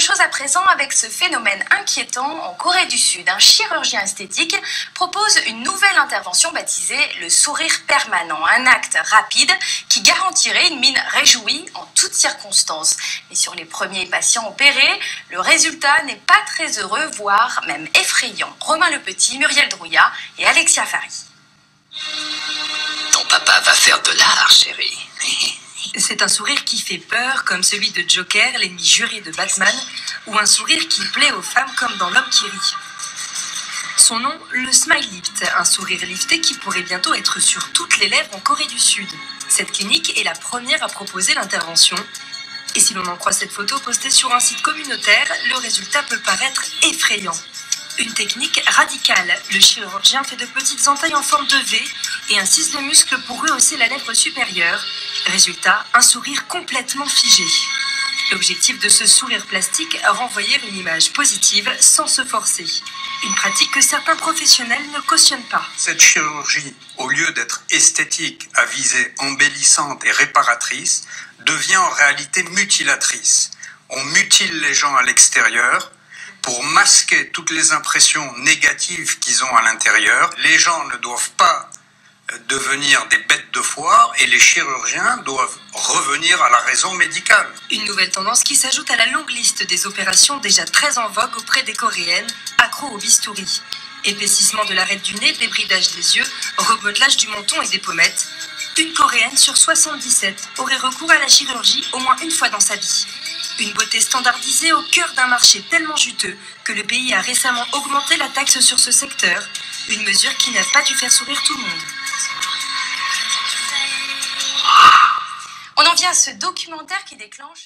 chose à présent avec ce phénomène inquiétant en Corée du Sud. Un chirurgien esthétique propose une nouvelle intervention baptisée le sourire permanent, un acte rapide qui garantirait une mine réjouie en toutes circonstances. Mais sur les premiers patients opérés, le résultat n'est pas très heureux, voire même effrayant. Romain Le Petit, Muriel Drouillat et Alexia Fari. Ton papa va faire de l'art, chérie. C'est un sourire qui fait peur, comme celui de Joker, l'ennemi juré de Batman, ou un sourire qui plaît aux femmes comme dans L'homme qui rit. Son nom, le Smile Lift, un sourire lifté qui pourrait bientôt être sur toutes les lèvres en Corée du Sud. Cette clinique est la première à proposer l'intervention. Et si l'on en croit cette photo postée sur un site communautaire, le résultat peut paraître effrayant. Une technique radicale. Le chirurgien fait de petites entailles en forme de V et incise le muscle pour rehausser la lèvre supérieure. Résultat, un sourire complètement figé. L'objectif de ce sourire plastique, renvoyer une image positive sans se forcer. Une pratique que certains professionnels ne cautionnent pas. Cette chirurgie, au lieu d'être esthétique à visée embellissante et réparatrice, devient en réalité mutilatrice. On mutile les gens à l'extérieur pour masquer toutes les impressions négatives qu'ils ont à l'intérieur. Les gens ne doivent pas devenir des bêtes de foire et les chirurgiens doivent revenir à la raison médicale. Une nouvelle tendance qui s'ajoute à la longue liste des opérations déjà très en vogue auprès des Coréennes, accro au bistouri. Épaississement de l'arête du nez, débridage des yeux, remodelage du menton et des pommettes. Une Coréenne sur 77 aurait recours à la chirurgie au moins une fois dans sa vie. Une beauté standardisée au cœur d'un marché tellement juteux que le pays a récemment augmenté la taxe sur ce secteur, une mesure qui n'a pas dû faire sourire tout le monde. On en vient à ce documentaire qui déclenche...